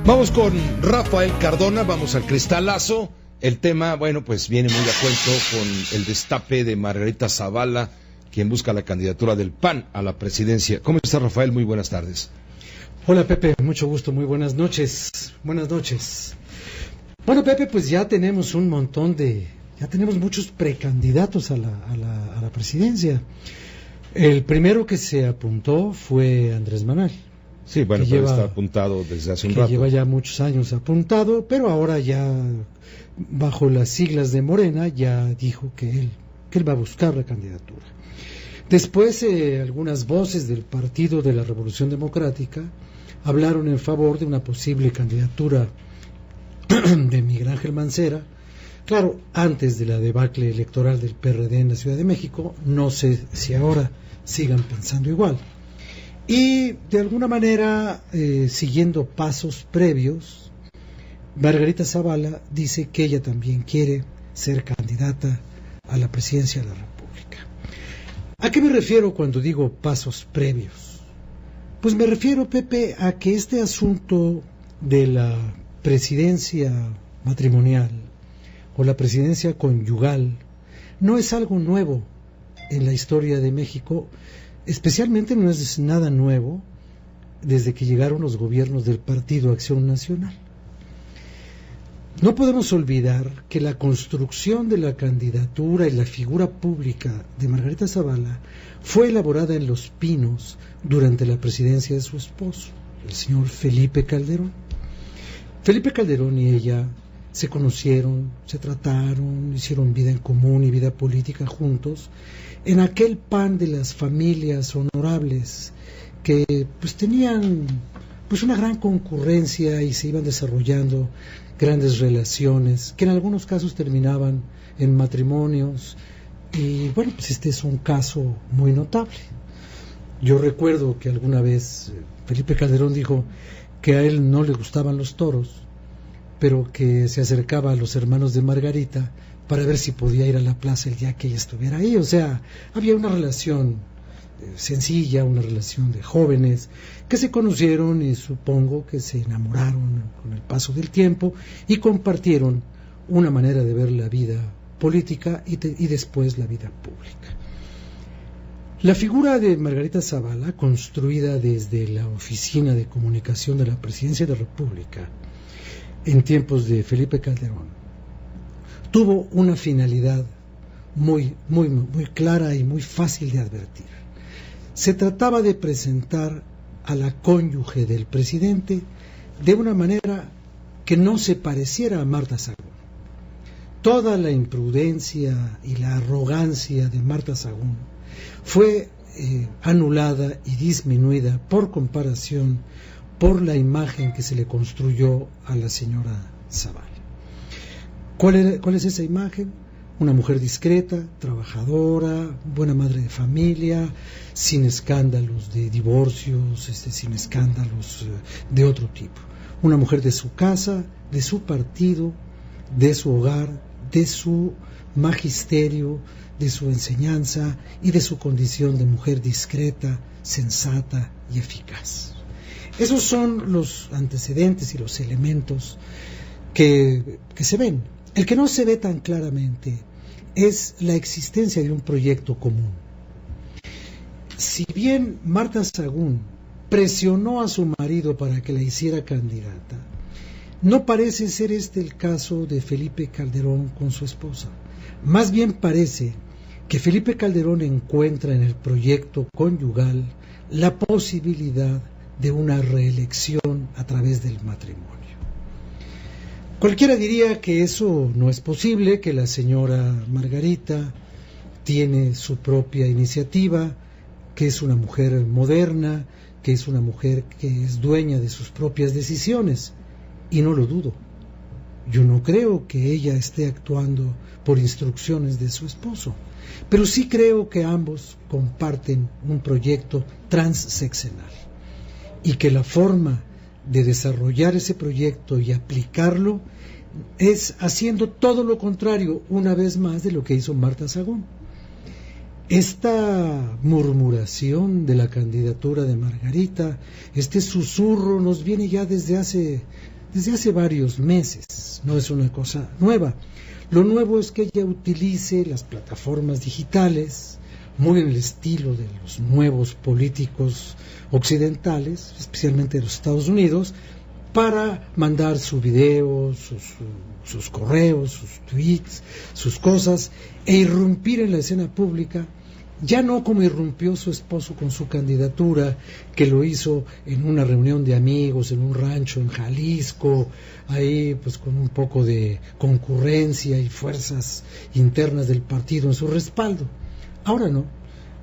Vamos con Rafael Cardona, vamos al cristalazo. El tema, bueno, pues viene muy a cuento con el destape de Margarita Zavala, quien busca la candidatura del PAN a la presidencia. ¿Cómo está, Rafael? Muy buenas tardes. Hola, Pepe, mucho gusto, muy buenas noches. Buenas noches. Bueno, Pepe, pues ya tenemos muchos precandidatos a la presidencia. El primero que se apuntó fue Andrés Manuel. Sí, bueno, pero está apuntado desde hace un rato. Lleva ya muchos años apuntado, pero ahora ya, bajo las siglas de Morena, ya dijo que él va a buscar la candidatura. Después, algunas voces del Partido de la Revolución Democrática hablaron en favor de una posible candidatura de Miguel Ángel Mancera. Claro, antes de la debacle electoral del PRD en la Ciudad de México, no sé si ahora sigan pensando igual. Y de alguna manera, siguiendo pasos previos, Margarita Zavala dice que ella también quiere ser candidata a la presidencia de la República. ¿A qué me refiero cuando digo pasos previos? Pues me refiero, Pepe, a que este asunto de la presidencia matrimonial o la presidencia conyugal no es algo nuevo en la historia de México. Especialmente no es nada nuevo desde que llegaron los gobiernos del Partido Acción Nacional. No podemos olvidar que la construcción de la candidatura y la figura pública de Margarita Zavala fue elaborada en Los Pinos durante la presidencia de su esposo, el señor Felipe Calderón. Felipe Calderón y ella se conocieron, se trataron, hicieron vida en común y vida política juntos, en aquel PAN de las familias honorables que pues tenían pues una gran concurrencia y se iban desarrollando grandes relaciones que en algunos casos terminaban en matrimonios. Y bueno, pues este es un caso muy notable. Yo recuerdo que alguna vez Felipe Calderón dijo que a él no le gustaban los toros, pero que se acercaba a los hermanos de Margarita para ver si podía ir a la plaza el día que ella estuviera ahí. O sea, había una relación sencilla, una relación de jóvenes que se conocieron y supongo que se enamoraron con el paso del tiempo y compartieron una manera de ver la vida política y después la vida pública. La figura de Margarita Zavala, construida desde la Oficina de Comunicación de la Presidencia de la República en tiempos de Felipe Calderón, tuvo una finalidad muy clara y muy fácil de advertir. Se trataba de presentar a la cónyuge del presidente de una manera que no se pareciera a Marta Sagún. Toda la imprudencia y la arrogancia de Marta Sagún fue anulada y disminuida por comparación por la imagen que se le construyó a la señora Zavala. ¿Cuál es esa imagen? Una mujer discreta, trabajadora, buena madre de familia, sin escándalos de divorcios, sin escándalos de otro tipo. Una mujer de su casa, de su partido, de su hogar, de su magisterio, de su enseñanza y de su condición de mujer discreta, sensata y eficaz. Esos son los antecedentes y los elementos que se ven. El que no se ve tan claramente es la existencia de un proyecto común. Si bien Marta Sagún presionó a su marido para que la hiciera candidata, no parece ser este el caso de Felipe Calderón con su esposa. Más bien parece que Felipe Calderón encuentra en el proyecto conyugal la posibilidad de una reelección a través del matrimonio. Cualquiera diría que eso no es posible, que la señora Margarita tiene su propia iniciativa, que es una mujer moderna, que es una mujer que es dueña de sus propias decisiones, y no lo dudo. Yo no creo que ella esté actuando por instrucciones de su esposo, pero sí creo que ambos comparten un proyecto transseccional y que la forma de desarrollar ese proyecto y aplicarlo es haciendo todo lo contrario, una vez más, de lo que hizo Marta Sagún. Esta murmuración de la candidatura de Margarita, este susurro, nos viene ya desde hace desde hace varios meses, no es una cosa nueva. Lo nuevo es que ella utilice las plataformas digitales, muy en el estilo de los nuevos políticos occidentales, especialmente de los Estados Unidos, para mandar su video, sus correos, sus tweets, sus cosas, e irrumpir en la escena pública, ya no como irrumpió su esposo con su candidatura, que lo hizo en una reunión de amigos, en un rancho en Jalisco, ahí pues con un poco de concurrencia y fuerzas internas del partido en su respaldo. Ahora no,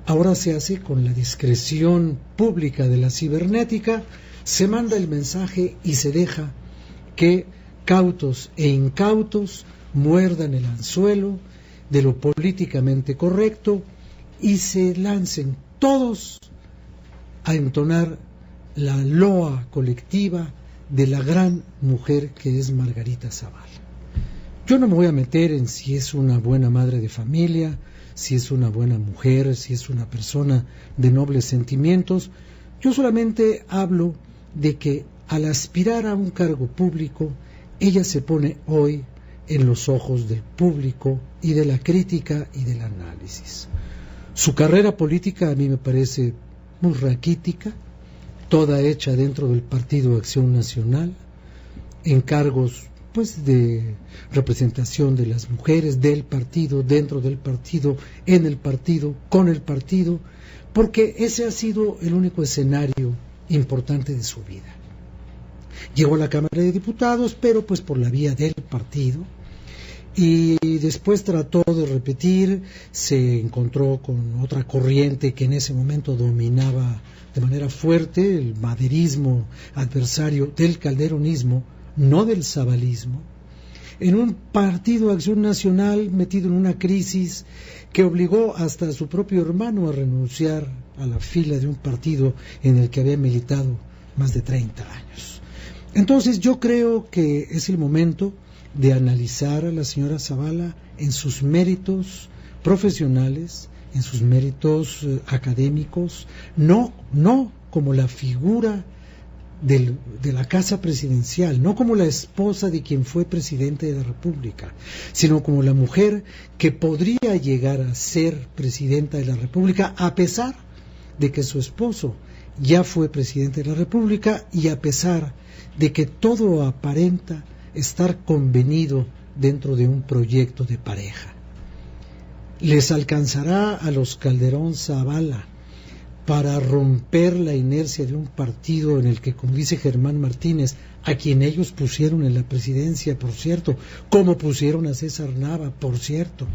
ahora se hace con la discreción pública de la cibernética, se manda el mensaje y se deja que cautos e incautos muerdan el anzuelo de lo políticamente correcto y se lancen todos a entonar la loa colectiva de la gran mujer que es Margarita Zavala. Yo no me voy a meter en si es una buena madre de familia, si es una buena mujer, si es una persona de nobles sentimientos. Yo solamente hablo de que al aspirar a un cargo público, ella se pone hoy en los ojos del público y de la crítica y del análisis. Su carrera política a mí me parece muy raquítica, toda hecha dentro del Partido Acción Nacional, en cargos pues de representación de las mujeres, del partido, dentro del partido, en el partido, con el partido, porque ese ha sido el único escenario importante de su vida. Llegó a la Cámara de Diputados, pero pues por la vía del partido, y después trató de repetir, se encontró con otra corriente que en ese momento dominaba de manera fuerte, el maderismo adversario del calderonismo, no del zavalismo, en un partido Acción Nacional metido en una crisis que obligó hasta a su propio hermano a renunciar a la fila de un partido en el que había militado más de 30 años. Entonces yo creo que es el momento de analizar a la señora Zavala en sus méritos profesionales, en sus méritos académicos, no como la figura de la casa presidencial, no como la esposa de quien fue presidente de la República, sino como la mujer que podría llegar a ser presidenta de la República a pesar de que su esposo ya fue presidente de la República y a pesar de que todo aparenta estar convenido dentro de un proyecto de pareja. Les alcanzará a los Calderón Zavala para romper la inercia de un partido en el que, como dice Germán Martínez, a quien ellos pusieron en la presidencia, por cierto, como pusieron a César Nava, por cierto,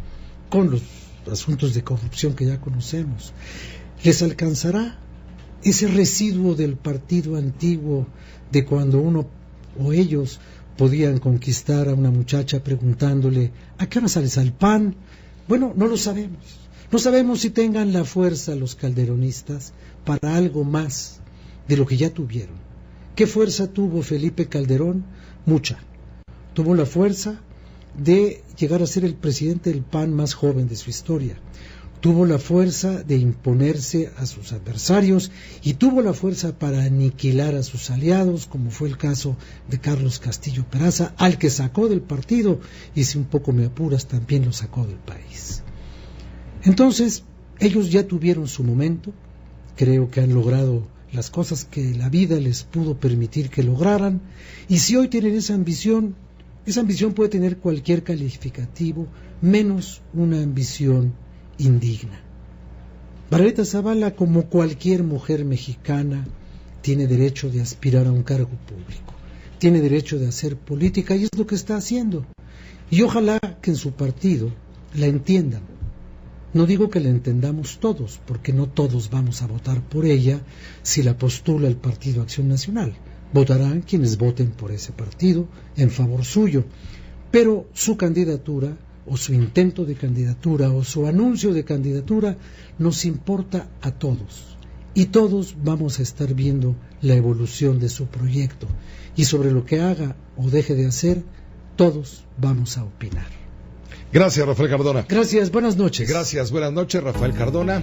con los asuntos de corrupción que ya conocemos. Les alcanzará ese residuo del partido antiguo de cuando uno o ellos podían conquistar a una muchacha preguntándole ¿a qué hora sales al PAN? Bueno, no lo sabemos. No sabemos si tengan la fuerza los calderonistas para algo más de lo que ya tuvieron. ¿Qué fuerza tuvo Felipe Calderón? Mucha. Tuvo la fuerza de llegar a ser el presidente del PAN más joven de su historia. Tuvo la fuerza de imponerse a sus adversarios y tuvo la fuerza para aniquilar a sus aliados, como fue el caso de Carlos Castillo Peraza, al que sacó del partido y, si un poco me apuras, también lo sacó del país. Entonces, ellos ya tuvieron su momento, creo que han logrado las cosas que la vida les pudo permitir que lograran, y si hoy tienen esa ambición puede tener cualquier calificativo, menos una ambición indigna. Margarita Zavala, como cualquier mujer mexicana, tiene derecho de aspirar a un cargo público, tiene derecho de hacer política y es lo que está haciendo. Y ojalá que en su partido la entiendan. No digo que la entendamos todos, porque no todos vamos a votar por ella si la postula el Partido Acción Nacional. Votarán quienes voten por ese partido en favor suyo, pero su candidatura o su intento de candidatura o su anuncio de candidatura nos importa a todos y todos vamos a estar viendo la evolución de su proyecto y sobre lo que haga o deje de hacer todos vamos a opinar. Gracias, Rafael Cardona. Gracias, buenas noches. Gracias, buenas noches, Rafael Cardona.